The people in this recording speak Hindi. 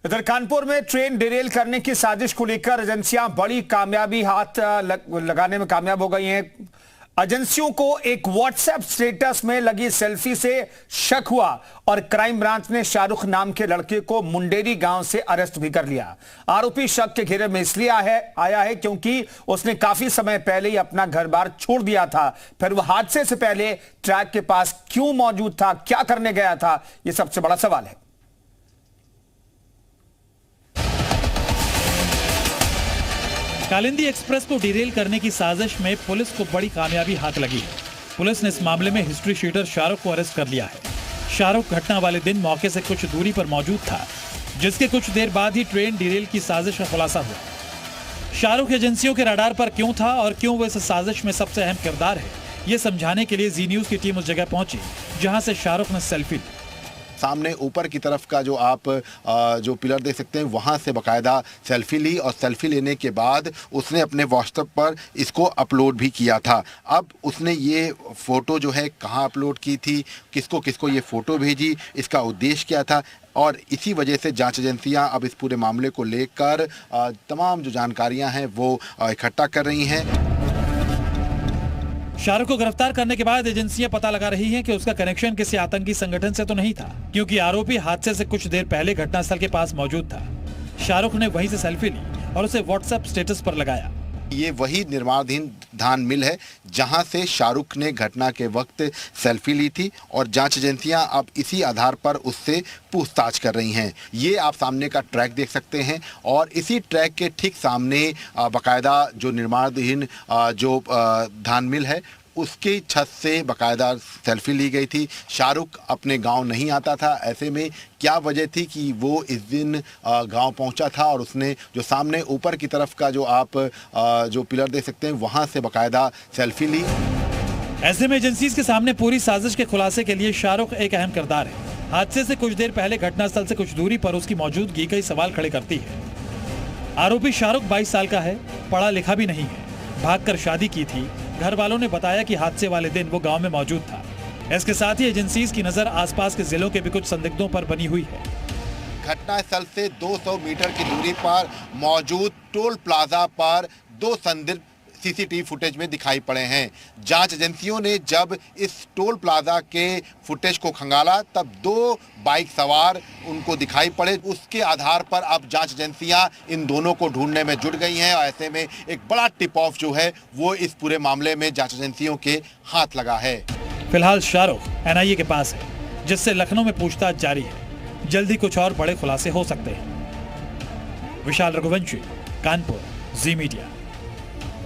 इधर कानपुर में ट्रेन डिरेल करने की साजिश को लेकर एजेंसियां बड़ी कामयाबी हाथ लगाने में कामयाब हो गई हैं। एजेंसियों को एक व्हाट्सएप स्टेटस में लगी सेल्फी से शक हुआ और क्राइम ब्रांच ने शाहरुख नाम के लड़के को मुंडेरी गांव से अरेस्ट भी कर लिया। आरोपी शक के घेरे में इसलिए आया है क्योंकि उसने काफी समय पहले ही अपना घर बार छोड़ दिया था। फिर वह हादसे से पहले ट्रैक के पास क्यों मौजूद था, क्या करने गया था, यह सबसे बड़ा सवाल है। कालिंदी एक्सप्रेस को डिरेल करने की साजिश में पुलिस को बड़ी कामयाबी हाथ लगी है। पुलिस ने इस मामले में हिस्ट्री शीटर शाहरुख को अरेस्ट कर लिया है। शाहरुख घटना वाले दिन मौके से कुछ दूरी पर मौजूद था, जिसके कुछ देर बाद ही ट्रेन डिरेल की साजिश का खुलासा हुआ। शाहरुख एजेंसियों के रडार पर क्यों था और क्यों वो इस साजिश में सबसे अहम किरदार है, ये समझाने के लिए जी न्यूज की टीम उस जगह पहुंची जहां से शाहरुख ने सेल्फी ली। सामने ऊपर की तरफ का जो आप जो पिलर देख सकते हैं वहाँ से बाकायदा सेल्फी ली और सेल्फी लेने के बाद उसने अपने व्हाट्सएप पर इसको अपलोड भी किया था। अब उसने ये फ़ोटो जो है कहाँ अपलोड की थी, किसको किसको ये फ़ोटो भेजी, इसका उद्देश्य क्या था, और इसी वजह से जांच एजेंसियां अब इस पूरे मामले को लेकर तमाम जो जानकारियां हैं वो इकट्ठा कर रही हैं। शाहरुख को गिरफ्तार करने के बाद एजेंसियां पता लगा रही हैं कि उसका कनेक्शन किसी आतंकी संगठन से तो नहीं था, क्योंकि आरोपी हादसे से कुछ देर पहले घटनास्थल के पास मौजूद था। शाहरुख ने वहीं से सेल्फी ली और उसे व्हाट्सएप स्टेटस पर लगाया। ये वही निर्माणाधीन धान मिल है जहां से शाहरुख ने घटना के वक्त सेल्फी ली थी और जांच एजेंसियां अब इसी आधार पर उससे पूछताछ कर रही हैं। ये आप सामने का ट्रैक देख सकते हैं और इसी ट्रैक के ठीक सामने बाकायदा जो निर्माणाधीन जो धान मिल है उसकी छत से बाकायदा सेल्फी ली गई थी। शाहरुख अपने गांव नहीं आता था, ऐसे में क्या वजह थी कि वो इस दिन गांव पहुंचा था और उसने जो सामने ऊपर की तरफ का जो आप जो पिलर देख सकते हैं वहां से बाकायदा सेल्फी ली। ऐसे में एजेंसीज के सामने पूरी साजिश के खुलासे के लिए शाहरुख एक अहम किरदार है। हादसे से कुछ देर पहले घटनास्थल से कुछ दूरी पर उसकी मौजूदगी कई सवाल खड़े करती है। आरोपी शाहरुख 22 साल का है, पढ़ा लिखा भी नहीं है, भागकर शादी की थी। घर वालों ने बताया कि हादसे वाले दिन वो गांव में मौजूद था। इसके साथ ही एजेंसीज की नजर आसपास के जिलों के भी कुछ संदिग्धों पर बनी हुई है। घटनास्थल से 200 मीटर की दूरी पर मौजूद टोल प्लाजा पर 2 संदिग्ध सीसीटीवी फुटेज में दिखाई पड़े हैं। जांच एजेंसियों ने जब इस टोल प्लाजा के फुटेज को खंगाला तब 2 बाइक सवार उनको दिखाई पड़े। उसके आधार पर अब जांच एजेंसियां इन दोनों को ढूंढने में जुट गई हैं और ऐसे में एक बड़ा टिप ऑफ जो है वो इस पूरे मामले में जांच एजेंसियों के हाथ लगा है। फिलहाल शाहरुख एनआईए के पास है, जिससे लखनऊ में पूछताछ जारी है। जल्दी कुछ और बड़े खुलासे हो सकते हैं। विशाल रघुवंशी, कानपुर, जी मीडिया।